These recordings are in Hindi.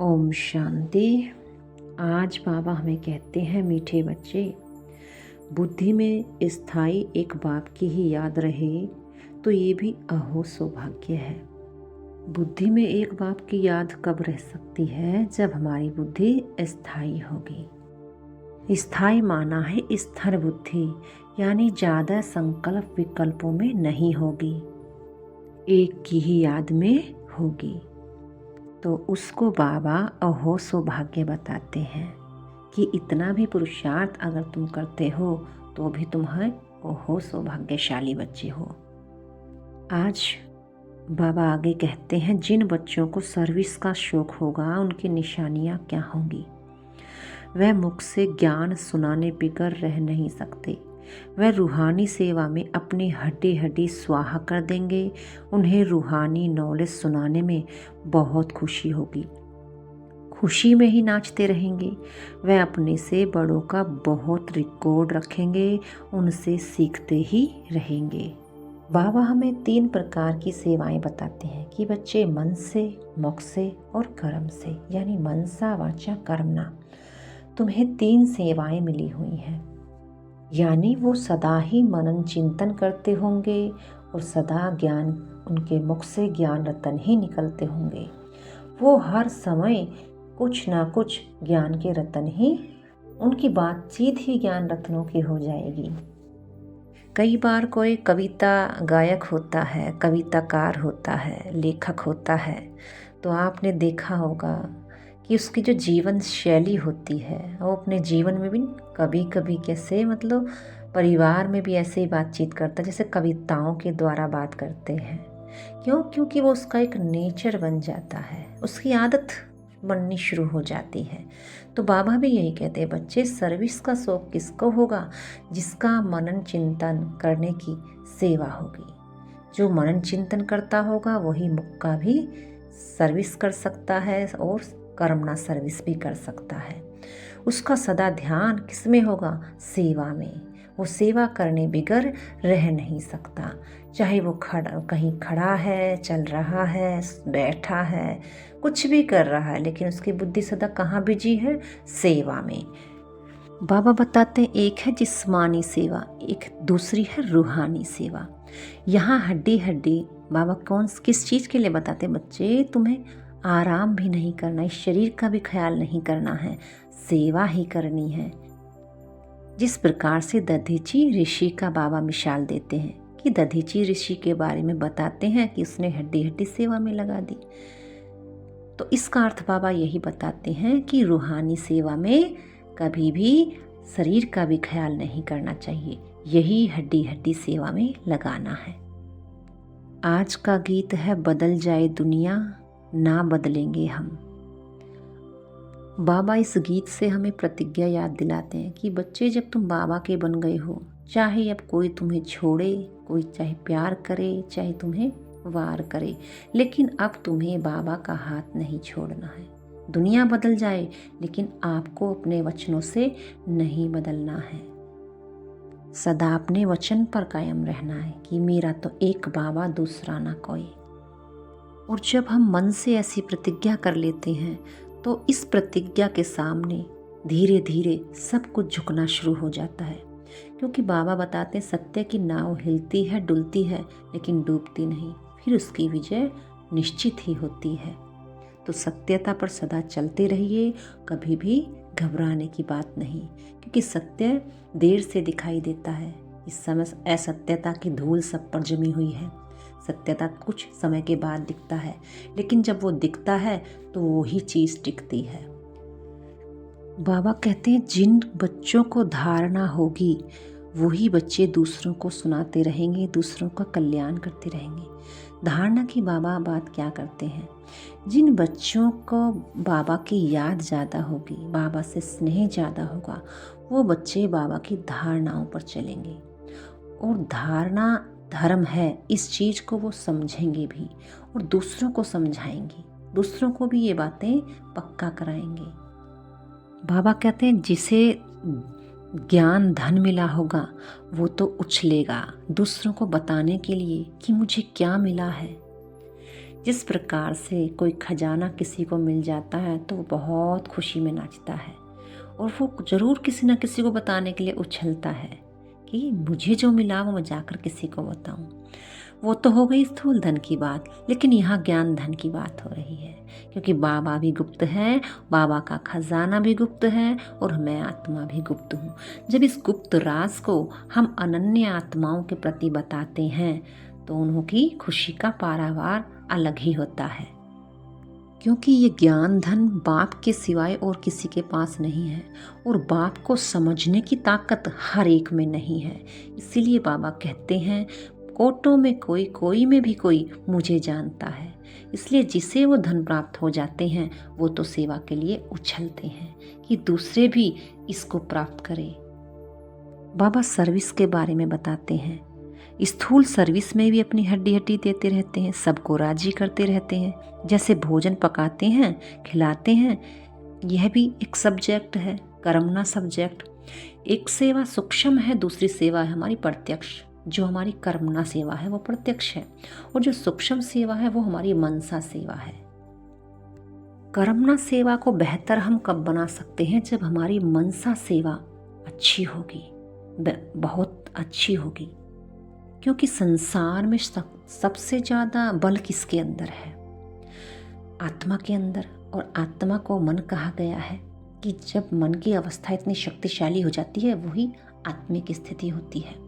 ओम शांति। आज बाबा हमें कहते हैं, मीठे बच्चे, बुद्धि में स्थायी एक बाप की ही याद रहे तो ये भी अहो सौभाग्य है। बुद्धि में एक बाप की याद कब रह सकती है? जब हमारी बुद्धि स्थायी होगी। स्थायी माना है स्थिर बुद्धि, यानी ज़्यादा संकल्प विकल्पों में नहीं होगी, एक की ही याद में होगी। तो उसको बाबा अहो सौभाग्य बताते हैं कि इतना भी पुरुषार्थ अगर तुम करते हो तो भी तुम्हें अहो सौभाग्यशाली बच्चे हो। आज बाबा आगे कहते हैं, जिन बच्चों को सर्विस का शौक होगा उनकी निशानियां क्या होंगी? वह मुख से ज्ञान सुनाने बिगर रह नहीं सकते। वह रूहानी सेवा में अपनी हड्डी हड्डी स्वाहा कर देंगे। उन्हें रूहानी नॉलेज सुनाने में बहुत खुशी होगी, खुशी में ही नाचते रहेंगे। वह अपने से बड़ों का बहुत रिकॉर्ड रखेंगे, उनसे सीखते ही रहेंगे। बाबा हमें 3 प्रकार की सेवाएं बताते हैं कि बच्चे मन से, मुख से और कर्म से, यानी मनसा वाचा कर्मणा, तुम्हें 3 सेवाएं मिली हुई हैं। यानी वो सदा ही मनन चिंतन करते होंगे और सदा ज्ञान, उनके मुख से ज्ञान रतन ही निकलते होंगे। वो हर समय कुछ ना कुछ ज्ञान के रतन ही, उनकी बातचीत ही ज्ञान रत्नों की हो जाएगी। कई बार कोई कविता गायक होता है, कविताकार होता है, लेखक होता है, तो आपने देखा होगा कि उसकी जो जीवन शैली होती है वो अपने जीवन में भी कभी कभी कैसे, मतलब परिवार में भी ऐसे ही बातचीत करता है जैसे कविताओं के द्वारा बात करते हैं। क्यों? क्योंकि वो उसका एक नेचर बन जाता है, उसकी आदत बननी शुरू हो जाती है। तो बाबा भी यही कहते हैं, बच्चे सर्विस का शौक किसको होगा? जिसका मनन चिंतन करने की सेवा होगी। जो मनन चिंतन करता होगा वही मुख का भी सर्विस कर सकता है और कर्मणा सर्विस भी कर सकता है। उसका सदा ध्यान किस में होगा? सेवा में। वो सेवा करने बिगर रह नहीं सकता, चाहे वो कहीं खड़ा है, चल रहा है, बैठा है, कुछ भी कर रहा है, लेकिन उसकी बुद्धि सदा कहाँ बिजी है? सेवा में। बाबा बताते हैं, एक है जिस्मानी सेवा, एक दूसरी है रूहानी सेवा। यहाँ हड्डी हड्डी बाबा किस चीज़ के लिए बताते हैं? बच्चे, तुम्हें आराम भी नहीं करना है, शरीर का भी ख्याल नहीं करना है, सेवा ही करनी है। जिस प्रकार से दधीची ऋषि का बाबा मिसाल देते हैं कि दधीची ऋषि के बारे में बताते हैं कि उसने हड्डी हड्डी सेवा में लगा दी। तो इसका अर्थ बाबा यही बताते हैं कि रूहानी सेवा में कभी भी शरीर का भी ख्याल नहीं करना चाहिए, यही हड्डी हड्डी सेवा में लगाना है। आज का गीत है, बदल जाए दुनिया ना बदलेंगे हम। बाबा इस गीत से हमें प्रतिज्ञा याद दिलाते हैं कि बच्चे, जब तुम बाबा के बन गए हो, चाहे अब कोई तुम्हें छोड़े, कोई चाहे प्यार करे, चाहे तुम्हें वार करे, लेकिन अब तुम्हें बाबा का हाथ नहीं छोड़ना है। दुनिया बदल जाए लेकिन आपको अपने वचनों से नहीं बदलना है। सदा अपने वचन पर कायम रहना है कि मेरा तो एक बाबा, दूसरा ना कोई। और जब हम मन से ऐसी प्रतिज्ञा कर लेते हैं तो इस प्रतिज्ञा के सामने धीरे धीरे सब कुछ झुकना शुरू हो जाता है। क्योंकि बाबा बताते हैं, सत्य की नाव हिलती है, डुलती है, लेकिन डूबती नहीं, फिर उसकी विजय निश्चित ही होती है। तो सत्यता पर सदा चलते रहिए, कभी भी घबराने की बात नहीं, क्योंकि सत्य देर से दिखाई देता है। इस समय असत्यता की धूल सब पर जमी हुई है। सत्यता कुछ समय के बाद दिखता है, लेकिन जब वो दिखता है तो वही चीज़ टिकती है। बाबा कहते हैं, जिन बच्चों को धारणा होगी वही बच्चे दूसरों को सुनाते रहेंगे, दूसरों का कल्याण करते रहेंगे। धारणा की बाबा बात क्या करते हैं? जिन बच्चों को बाबा की याद ज़्यादा होगी, बाबा से स्नेह ज़्यादा होगा, वो बच्चे बाबा की धारणाओं पर चलेंगे। और धारणा धर्म है, इस चीज़ को वो समझेंगे भी और दूसरों को समझाएंगे, दूसरों को भी ये बातें पक्का कराएंगे। बाबा कहते हैं, जिसे ज्ञान धन मिला होगा वो तो उछलेगा दूसरों को बताने के लिए कि मुझे क्या मिला है। जिस प्रकार से कोई खजाना किसी को मिल जाता है तो वो बहुत खुशी में नाचता है और वो ज़रूर किसी न किसी को बताने के लिए उछलता है कि मुझे जो मिला वो मैं जाकर किसी को बताऊं। वो तो हो गई स्थूल धन की बात, लेकिन यहाँ ज्ञान धन की बात हो रही है, क्योंकि बाबा भी गुप्त है, बाबा का खजाना भी गुप्त है और मैं आत्मा भी गुप्त हूँ। जब इस गुप्त राज को हम अनन्य आत्माओं के प्रति बताते हैं तो उनकी खुशी का पारावार अलग ही होता है, क्योंकि ये ज्ञान धन बाप के सिवाय और किसी के पास नहीं है और बाप को समझने की ताकत हर एक में नहीं है। इसीलिए बाबा कहते हैं कोटों में कोई, कोई में भी कोई मुझे जानता है। इसलिए जिसे वो धन प्राप्त हो जाते हैं वो तो सेवा के लिए उछलते हैं कि दूसरे भी इसको प्राप्त करें। बाबा सर्विस के बारे में बताते हैं, स्थूल सर्विस में भी अपनी हड्डी हड्डी देते रहते हैं, सबको राजी करते रहते हैं। जैसे भोजन पकाते हैं, खिलाते हैं, यह भी एक सब्जेक्ट है, कर्मना सब्जेक्ट। एक सेवा सूक्ष्म है, दूसरी सेवा है हमारी प्रत्यक्ष। जो हमारी कर्मना सेवा है वो प्रत्यक्ष है और जो सूक्ष्म सेवा है वो हमारी मनसा सेवा है। कर्मना सेवा को बेहतर हम कब बना सकते हैं? जब हमारी मनसा सेवा अच्छी होगी, बहुत अच्छी होगी, क्योंकि संसार में सबसे ज़्यादा बल किसके अंदर है? आत्मा के अंदर। और आत्मा को मन कहा गया है कि जब मन की अवस्था इतनी शक्तिशाली हो जाती है वही आत्मिक स्थिति होती है।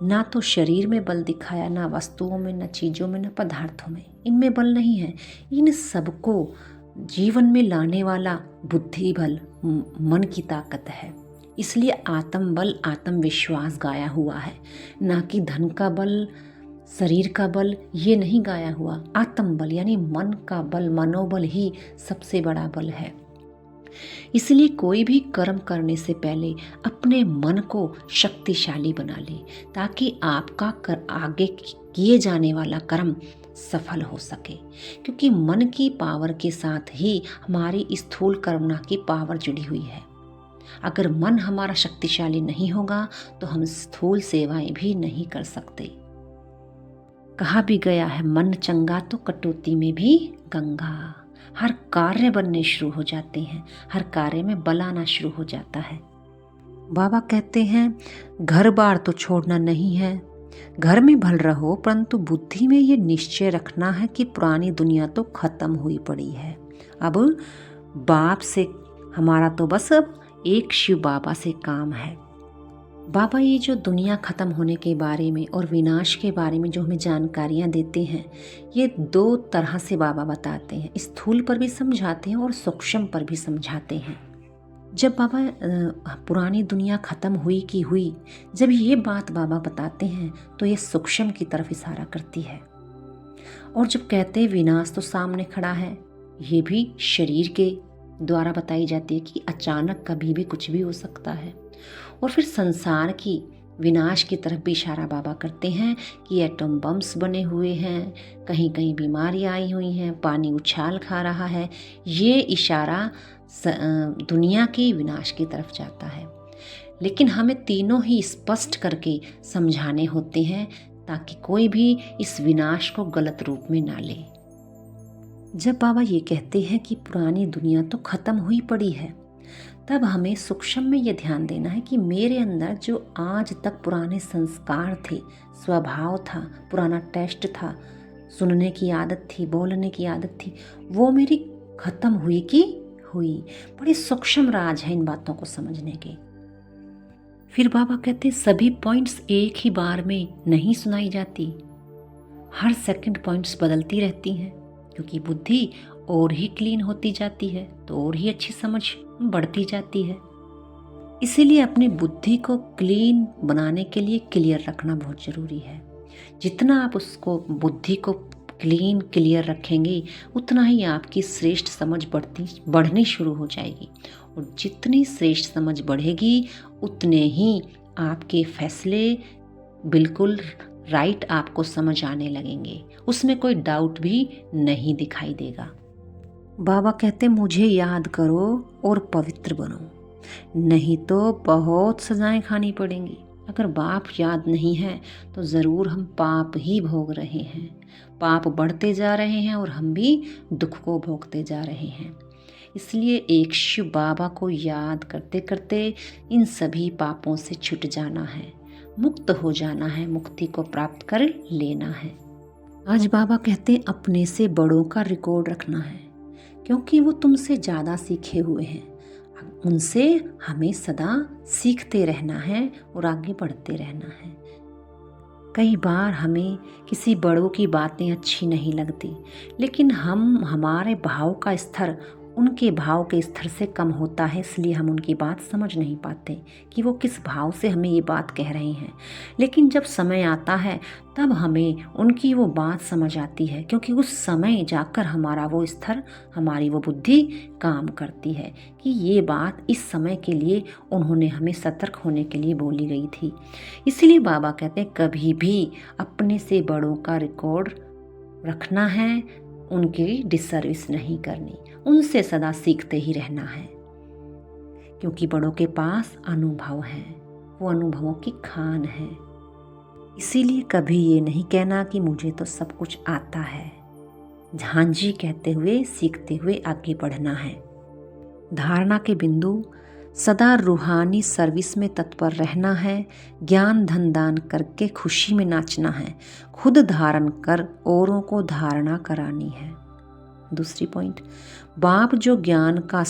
ना तो शरीर में बल दिखाया, ना वस्तुओं में, ना चीज़ों में, ना पदार्थों में, इनमें बल नहीं है। इन सबको जीवन में लाने वाला बुद्धि बल, मन की ताकत है। इसलिए आत्म बल, आत्मविश्वास गाया हुआ है, ना कि धन का बल, शरीर का बल, ये नहीं गाया हुआ। आत्म बल यानी मन का बल, मनोबल ही सबसे बड़ा बल है। इसलिए कोई भी कर्म करने से पहले अपने मन को शक्तिशाली बना ले, ताकि आपका आगे किए जाने वाला कर्म सफल हो सके, क्योंकि मन की पावर के साथ ही हमारी स्थूल कर्मना की पावर जुड़ी हुई है। अगर मन हमारा शक्तिशाली नहीं होगा तो हम स्थूल सेवाएं भी नहीं कर सकते। कहा भी गया है, मन चंगा तो कटौती में भी गंगा। हर कार्य बनने शुरू हो जाते हैं, हर कार्य में बल आना शुरू हो जाता है। बाबा कहते हैं घर बार तो छोड़ना नहीं है, घर में भल रहो, परंतु बुद्धि में ये निश्चय रखना है कि पुरानी दुनिया तो खत्म हुई पड़ी है। अब बाप से हमारा तो बस अब एक शिव बाबा से काम है। बाबा ये जो दुनिया खत्म होने के बारे में और विनाश के बारे में जो हमें जानकारियाँ देते हैं, ये दो तरह से बाबा बताते हैं। स्थूल पर भी समझाते हैं और सूक्ष्म पर भी समझाते हैं। जब बाबा पुरानी दुनिया खत्म हुई की हुई, जब ये बात बाबा बताते हैं तो ये सूक्ष्म की तरफ इशारा करती है। और जब कहते हैं विनाश तो सामने खड़ा है, ये भी शरीर के द्वारा बताई जाती है कि अचानक कभी भी कुछ भी हो सकता है। और फिर संसार की विनाश की तरफ भी इशारा बाबा करते हैं कि एटम बम्स बने हुए हैं, कहीं कहीं बीमारियां आई हुई हैं, पानी उछाल खा रहा है। ये इशारा दुनिया की विनाश की तरफ जाता है। लेकिन हमें तीनों ही स्पष्ट करके समझाने होते हैं ताकि कोई भी इस विनाश को गलत रूप में ना ले। जब बाबा ये कहते हैं कि पुरानी दुनिया तो खत्म हुई पड़ी है, तब हमें सूक्ष्म में यह ध्यान देना है कि मेरे अंदर जो आज तक पुराने संस्कार थे, स्वभाव था, पुराना टेस्ट था, सुनने की आदत थी, बोलने की आदत थी, वो मेरी खत्म हुई कि हुई। बड़ी सूक्ष्म राज है इन बातों को समझने के। फिर बाबा कहते सभी पॉइंट्स एक ही बार में नहीं सुनाई जाती, हर सेकंड पॉइंट्स बदलती रहती हैं, क्योंकि बुद्धि और ही क्लीन होती जाती है तो और ही अच्छी समझ बढ़ती जाती है। इसीलिए अपनी बुद्धि को क्लीन बनाने के लिए क्लियर रखना बहुत ज़रूरी है। जितना आप उसको बुद्धि को क्लीन क्लियर रखेंगे उतना ही आपकी श्रेष्ठ समझ बढ़नी शुरू हो जाएगी। और जितनी श्रेष्ठ समझ बढ़ेगी उतने ही आपके फैसले बिल्कुल राइट आपको समझ आने लगेंगे, उसमें कोई डाउट भी नहीं दिखाई देगा। बाबा कहते मुझे याद करो और पवित्र बनो, नहीं तो बहुत सजाएं खानी पड़ेंगी। अगर बाप याद नहीं है तो ज़रूर हम पाप ही भोग रहे हैं। पाप बढ़ते जा रहे हैं और हम भी दुख को भोगते जा रहे हैं। इसलिए एक शिव बाबा को याद करते करते इन सभी पापों से छूट जाना है, मुक्त हो जाना है, मुक्ति को प्राप्त कर लेना है। आज बाबा कहते हैं अपने से बड़ों का रिकॉर्ड रखना है, क्योंकि वो तुमसे ज़्यादा सीखे हुए हैं। उनसे हमें सदा सीखते रहना है और आगे बढ़ते रहना है। कई बार हमें किसी बड़ों की बातें अच्छी नहीं लगती, लेकिन हमारे भाव का स्तर उनके भाव के स्तर से कम होता है, इसलिए हम उनकी बात समझ नहीं पाते कि वो किस भाव से हमें ये बात कह रहे हैं। लेकिन जब समय आता है तब हमें उनकी वो बात समझ आती है, क्योंकि उस समय जाकर हमारा वो स्तर, हमारी वो बुद्धि काम करती है कि ये बात इस समय के लिए उन्होंने हमें सतर्क होने के लिए बोली गई थी। इसलिए बाबा कहते हैं कभी भी अपने से बड़ों का रिकॉर्ड रखना है, उनकी डिसर्विस नहीं करनी, उनसे सदा सीखते ही रहना है, क्योंकि बड़ों के पास अनुभव है, वो अनुभवों की खान है। इसीलिए कभी ये नहीं कहना कि मुझे तो सब कुछ आता है। हाँ जी कहते हुए सीखते हुए आगे बढ़ना है। धारणा के बिंदु सदा रूहानी सर्विस में तत्पर रहना है। ज्ञान धन दान करके खुशी में नाचना है। खुद धारण कर औरों को धारणा करानी है। दूसरी पॉइंट, बाप जो ज्ञान का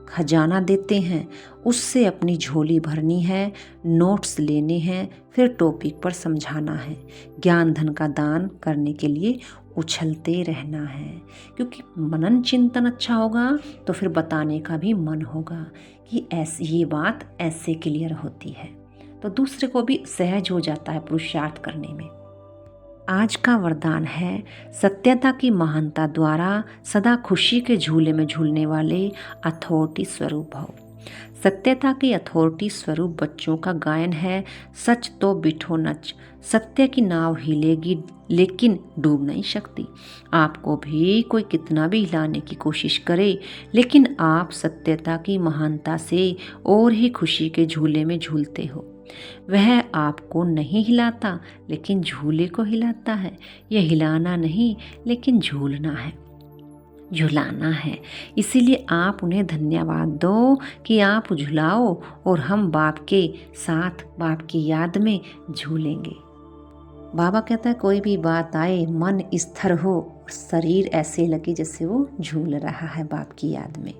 खजाना देते हैं उससे अपनी झोली भरनी है, नोट्स लेने हैं, फिर टॉपिक पर समझाना है। ज्ञान धन का दान करने के लिए उछलते रहना है, क्योंकि मनन चिंतन अच्छा होगा तो फिर बताने का भी मन होगा कि ऐसी ये बात ऐसे क्लियर होती है, तो दूसरे को भी सहज हो जाता है पुरुषार्थ करने में। आज का वरदान है सत्यता की महानता द्वारा सदा खुशी के झूले में झूलने वाले अथॉरिटी स्वरूप भव। सत्यता के अथॉरिटी स्वरूप बच्चों का गायन है, सच तो बिठो नच, सत्य की नाव हिलेगी लेकिन डूब नहीं सकती। आपको भी कोई कितना भी हिलाने की कोशिश करे, लेकिन आप सत्यता की महानता से और ही खुशी के झूले में झूलते हो। वह आपको नहीं हिलाता लेकिन झूले को हिलाता है। यह हिलाना नहीं लेकिन झूलना है, झुलाना है। इसीलिए आप उन्हें धन्यवाद दो कि आप झुलाओ और हम बाप के साथ बाप की याद में झूलेंगे। बाबा कहता है कोई भी बात आए मन स्थिर हो, शरीर ऐसे लगे जैसे वो झूल रहा है बाप की याद में।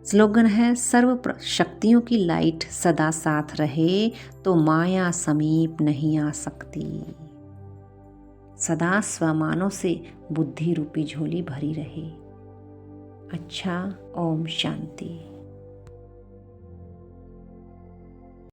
स्लोगन है सर्व शक्तियों की लाइट सदा साथ रहे तो माया समीप नहीं आ सकती। सदा स्वमानों से बुद्धि रूपी झोली भरी रहे। अच्छा, ओम शांति।